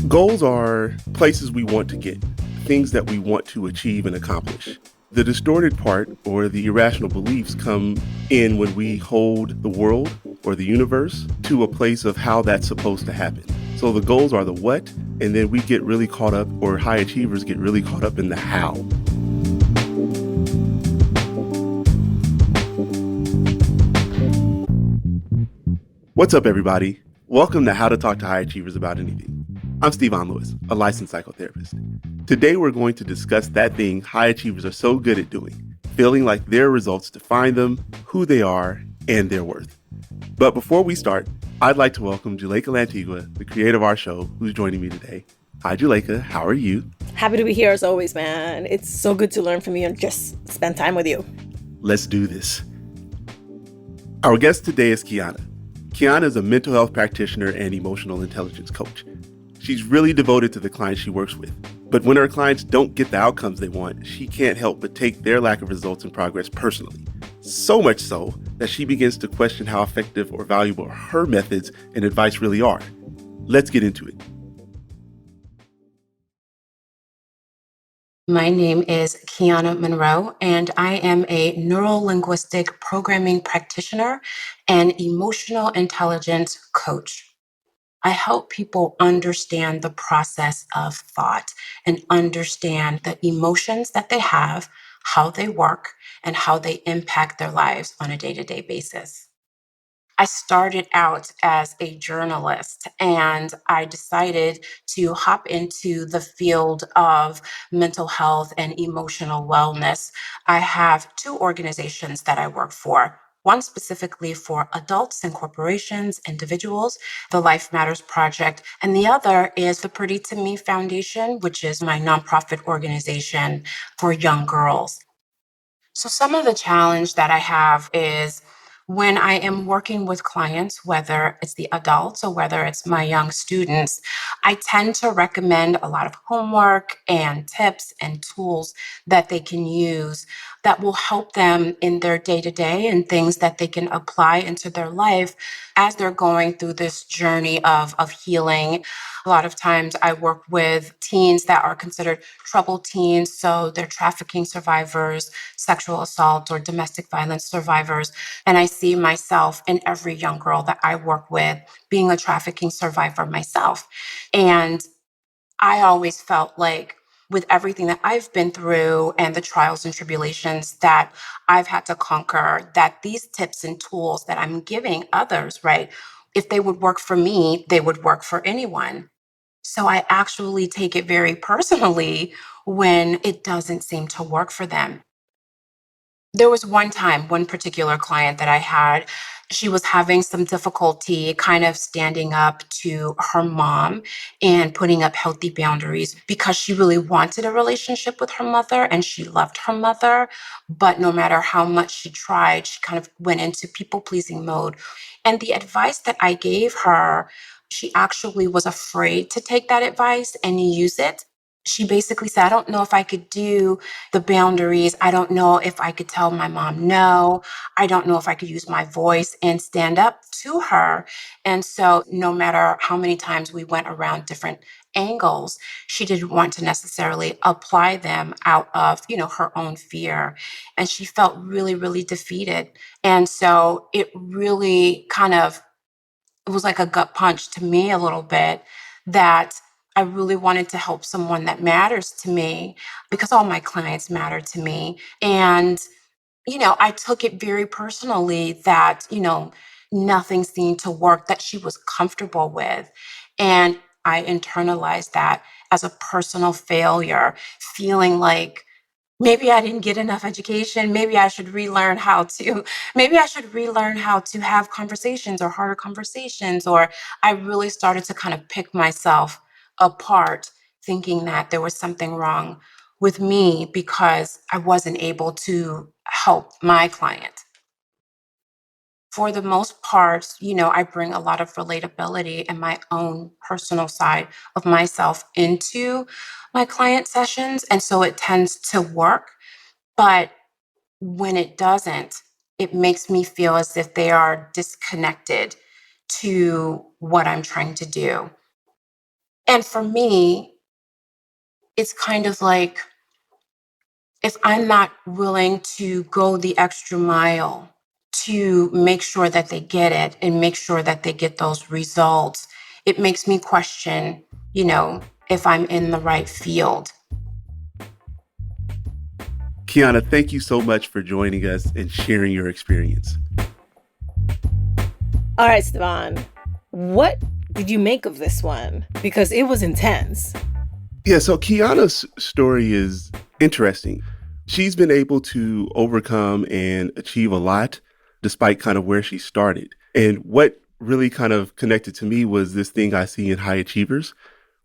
Goals are places we want to get, things that we want to achieve and accomplish. The distorted part or the irrational beliefs come in when we hold the world or the universe to a place of how that's supposed to happen. So the goals are the what, and then we get really caught up, or high achievers get really caught up in the how. What's up, everybody? Welcome to How to Talk to High Achievers About Anything. I'm Stevon Lewis, a licensed psychotherapist. Today, we're going to discuss that thing high achievers are so good at doing, feeling like their results define them, who they are, and their worth. But before we start, I'd like to welcome Juleka Lantigua, the creator of our show, who's joining me today. Hi, Juleka. How are you? Happy to be here as always, man. It's so good to learn from you and just spend time with you. Let's do this. Our guest today is Kiana. Kiana is a mental health practitioner and emotional intelligence coach. She's really devoted to the clients she works with. But when her clients don't get the outcomes they want, she can't help but take their lack of results and progress personally. So much so that she begins to question how effective or valuable her methods and advice really are. Let's get into it. My name is Kiana Monroe, and I am a neuro-linguistic programming practitioner and emotional intelligence coach. I help people understand the process of thought and understand the emotions that they have, how they work, and how they impact their lives on a day-to-day basis. I started out as a journalist and I decided to hop into the field of mental health and emotional wellness. I have two organizations that I work for. One specifically for adults and corporations, individuals, the Life Matters Project, and the other is the Pretty to Me Foundation, which is my nonprofit organization for young girls. So some of the challenge that I have is when I am working with clients, whether it's the adults or whether it's my young students, I tend to recommend a lot of homework and tips and tools that they can use that will help them in their day-to-day and things that they can apply into their life as they're going through this journey of healing. A lot of times I work with teens that are considered troubled teens, so they're trafficking survivors, sexual assault or domestic violence survivors. And I see myself in every young girl that I work with being a trafficking survivor myself. And I always felt like with everything that I've been through and the trials and tribulations that I've had to conquer, that these tips and tools that I'm giving others, right, if they would work for me, they would work for anyone. So I actually take it very personally when it doesn't seem to work for them. There was one particular client that I had, she was having some difficulty kind of standing up to her mom and putting up healthy boundaries because she really wanted a relationship with her mother and she loved her mother. But no matter how much she tried, she kind of went into people pleasing mode. And the advice that I gave her, she actually was afraid to take that advice and use it. She basically said, I don't know if I could do the boundaries. I don't know if I could tell my mom no. I don't know if I could use my voice and stand up to her. And so no matter how many times we went around different angles, she didn't want to necessarily apply them out of, her own fear. And she felt really, really defeated. And so it really it was like a gut punch to me a little bit that I really wanted to help someone that matters to me because all my clients matter to me. And, I took it very personally that, nothing seemed to work that she was comfortable with. And I internalized that as a personal failure, feeling like maybe I didn't get enough education. Maybe I should relearn how to have conversations or harder conversations. Or I really started to kind of pick myself apart, thinking that there was something wrong with me because I wasn't able to help my client. For the most part, I bring a lot of relatability and my own personal side of myself into my client sessions. And so it tends to work. But when it doesn't, it makes me feel as if they are disconnected to what I'm trying to do. And for me, it's kind of like if I'm not willing to go the extra mile to make sure that they get it and make sure that they get those results, it makes me question, if I'm in the right field. Kiana, thank you so much for joining us and sharing your experience. All right, Stevan, what did you make of this one? Because it was intense. Yeah, so Kiana's story is interesting. She's been able to overcome and achieve a lot despite kind of where she started. And what really kind of connected to me was this thing I see in high achievers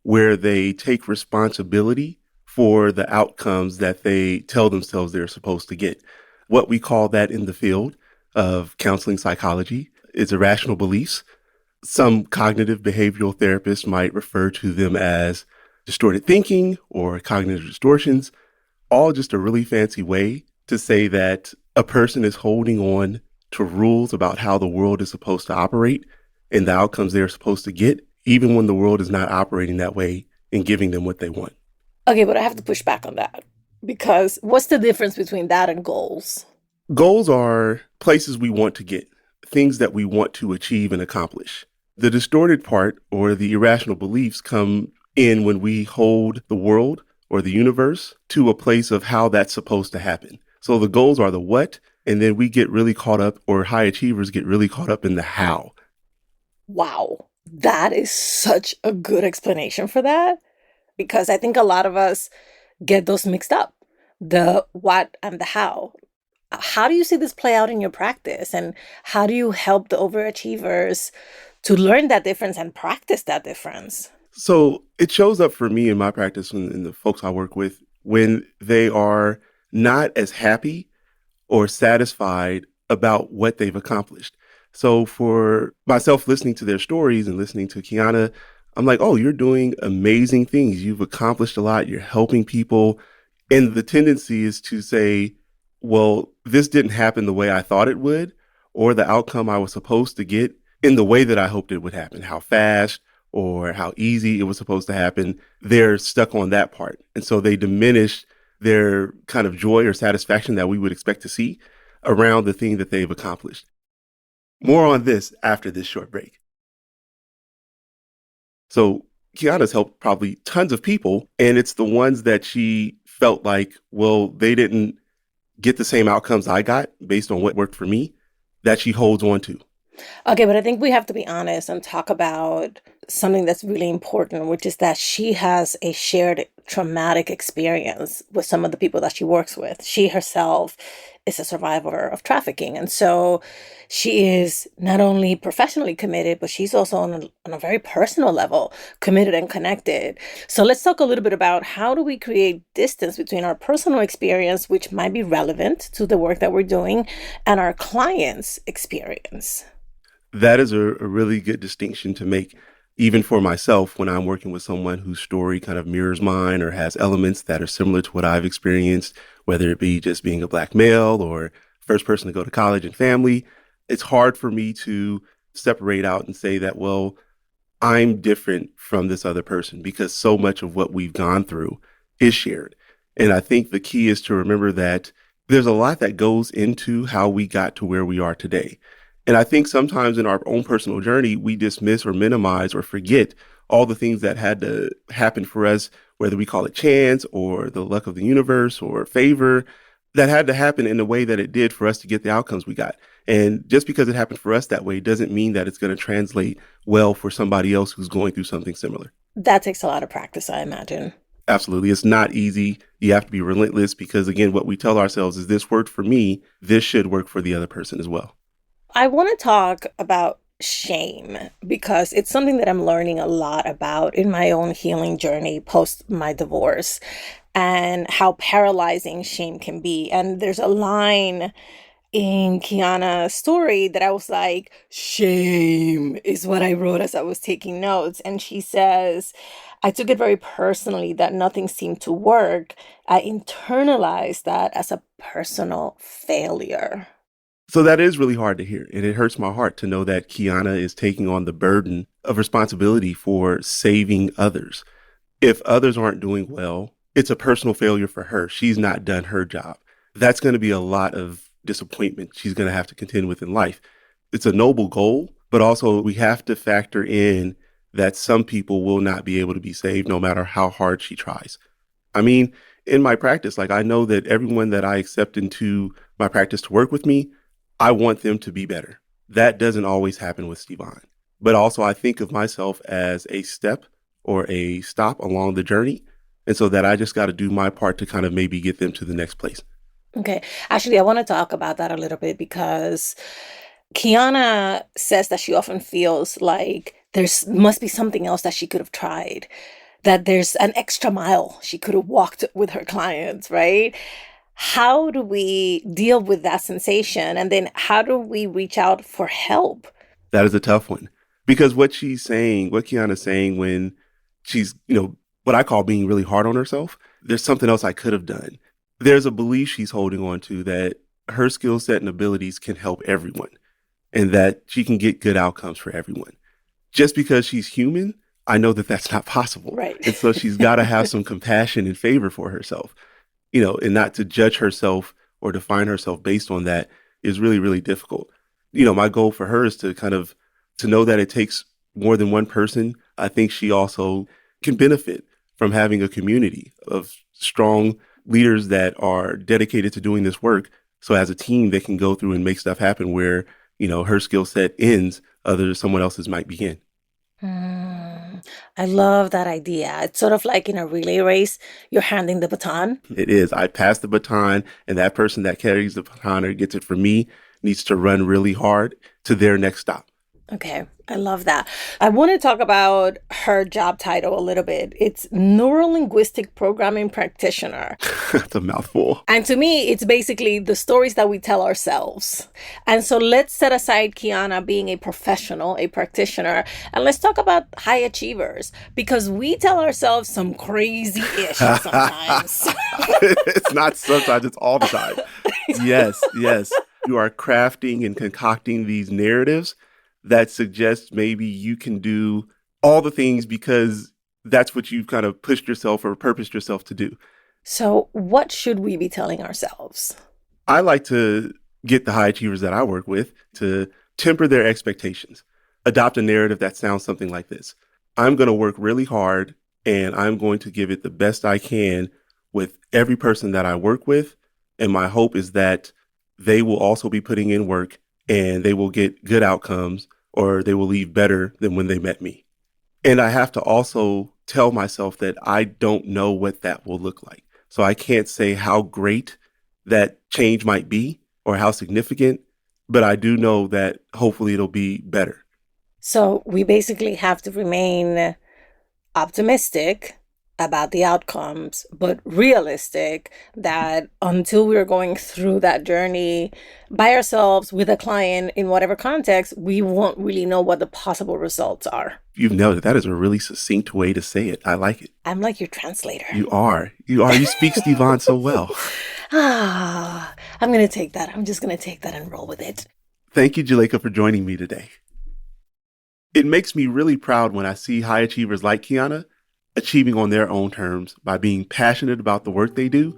where they take responsibility for the outcomes that they tell themselves they're supposed to get. What we call that in the field of counseling psychology is irrational beliefs. Some cognitive behavioral therapists might refer to them as distorted thinking or cognitive distortions, all just a really fancy way to say that a person is holding on to rules about how the world is supposed to operate and the outcomes they're supposed to get, even when the world is not operating that way and giving them what they want. Okay, but I have to push back on that because what's the difference between that and goals? Goals are places we want to get, things that we want to achieve and accomplish. The distorted part or the irrational beliefs come in when we hold the world or the universe to a place of how that's supposed to happen. So the goals are the what, and then we get really caught up, or high achievers get really caught up in the how. Wow, that is such a good explanation for that because I think a lot of us get those mixed up, the what and the how. How do you see this play out in your practice? And how do you help the overachievers to learn that difference and practice that difference? So it shows up for me in my practice and the folks I work with when they are not as happy or satisfied about what they've accomplished. So for myself, listening to their stories and listening to Kiana, I'm like, oh, you're doing amazing things. You've accomplished a lot. You're helping people. And the tendency is to say, well, this didn't happen the way I thought it would, or the outcome I was supposed to get in the way that I hoped it would happen, how fast or how easy it was supposed to happen. They're stuck on that part. And so they diminish their kind of joy or satisfaction that we would expect to see around the thing that they've accomplished. More on this after this short break. So Kiana's helped probably tons of people, and it's the ones that she felt like, well, they didn't get the same outcomes I got based on what worked for me, that she holds on to. Okay, but I think we have to be honest and talk about something that's really important, which is that she has a shared traumatic experience with some of the people that she works with. She herself is a survivor of trafficking. And so she is not only professionally committed, but she's also on a very personal level committed and connected. So let's talk a little bit about how do we create distance between our personal experience, which might be relevant to the work that we're doing, and our client's experience. That is a really good distinction to make, even for myself, when I'm working with someone whose story kind of mirrors mine or has elements that are similar to what I've experienced, whether it be just being a Black male or first person to go to college and family. It's hard for me to separate out and say that, well, I'm different from this other person because so much of what we've gone through is shared. And I think the key is to remember that there's a lot that goes into how we got to where we are today. And I think sometimes in our own personal journey, we dismiss or minimize or forget all the things that had to happen for us, whether we call it chance or the luck of the universe or favor, that had to happen in the way that it did for us to get the outcomes we got. And just because it happened for us that way doesn't mean that it's going to translate well for somebody else who's going through something similar. That takes a lot of practice, I imagine. Absolutely. It's not easy. You have to be relentless because, again, what we tell ourselves is this worked for me. This should work for the other person as well. I want to talk about shame because it's something that I'm learning a lot about in my own healing journey post my divorce and how paralyzing shame can be. And there's a line in Kiana's story that I was like, shame is what I wrote as I was taking notes. And she says, I took it very personally that nothing seemed to work. I internalized that as a personal failure. So that is really hard to hear. And it hurts my heart to know that Kiana is taking on the burden of responsibility for saving others. If others aren't doing well, it's a personal failure for her. She's not done her job. That's going to be a lot of disappointment she's going to have to contend with in life. It's a noble goal, but also we have to factor in that some people will not be able to be saved no matter how hard she tries. I mean, in my practice, like I know that everyone that I accept into my practice to work with me, I want them to be better. That doesn't always happen with Stevan. But also I think of myself as a step or a stop along the journey. And so that I just got to do my part to kind of maybe get them to the next place. Okay. Actually, I want to talk about that a little bit because Kiana says that she often feels like there's must be something else that she could have tried, that there's an extra mile she could have walked with her clients, right? How do we deal with that sensation? And then how do we reach out for help? That is a tough one because what Kiana's saying when she's, what I call being really hard on herself, there's something else I could have done. There's a belief she's holding on to that her skill set and abilities can help everyone and that she can get good outcomes for everyone. Just because she's human, I know that that's not possible. Right. And so she's got to have some compassion and favor for herself, and not to judge herself or define herself based on that is really, really difficult. My goal for her is to to know that it takes more than one person. I think she also can benefit from having a community of strong leaders that are dedicated to doing this work. So as a team, they can go through and make stuff happen where, her skill set ends, someone else's might begin. I love that idea. It's sort of like in a relay race, you're handing the baton. It is. I pass the baton, and that person that carries the baton or gets it from me needs to run really hard to their next stop. Okay, I love that. I want to talk about her job title a little bit. It's Neuro-Linguistic Programming Practitioner. That's a mouthful. And to me, it's basically the stories that we tell ourselves. And so let's set aside Kiana being a professional, a practitioner, and let's talk about high achievers because we tell ourselves some crazy ish sometimes. It's not sometimes, it's all the time. Yes. You are crafting and concocting these narratives that suggests maybe you can do all the things because that's what you've kind of pushed yourself or purposed yourself to do. So what should we be telling ourselves? I like to get the high achievers that I work with to temper their expectations, adopt a narrative that sounds something like this. I'm going to work really hard and I'm going to give it the best I can with every person that I work with. And my hope is that they will also be putting in work and they will get good outcomes or they will leave better than when they met me. And I have to also tell myself that I don't know what that will look like. So I can't say how great that change might be or how significant, but I do know that hopefully it'll be better. So we basically have to remain optimistic about the outcomes, but realistic that until we're going through that journey by ourselves with a client in whatever context, we won't really know what the possible results are. You've nailed it. That is a really succinct way to say it. I like it. I'm like your translator. You are. You speak Stevan so well. I'm going to take that. I'm just going to take that and roll with it. Thank you, Juleka, for joining me today. It makes me really proud when I see high achievers like Kiana achieving on their own terms by being passionate about the work they do,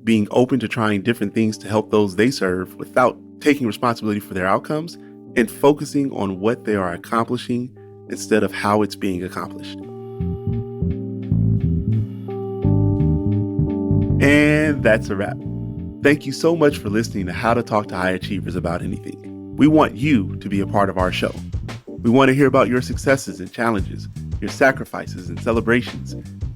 being open to trying different things to help those they serve without taking responsibility for their outcomes, and focusing on what they are accomplishing instead of how it's being accomplished. And that's a wrap. Thank you so much for listening to How to Talk to High Achievers About Anything. We want you to be a part of our show. We want to hear about your successes and challenges, your sacrifices and celebrations,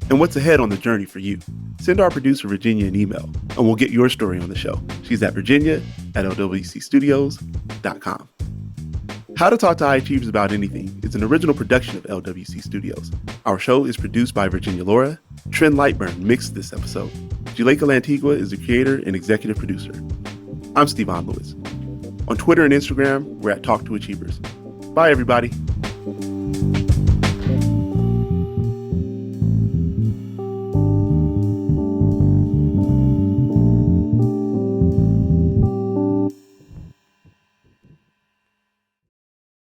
and what's ahead on the journey for you. Send our producer, Virginia, an email, and we'll get your story on the show. She's at virginia@lwcstudios.com. How to Talk to High Achievers About Anything is an original production of LWC Studios. Our show is produced by Virginia Laura. Trent Lightburn mixed this episode. Juleka Lantigua is the creator and executive producer. I'm Stevan Lewis. On Twitter and Instagram, we're at Talk to Achievers. Bye, everybody.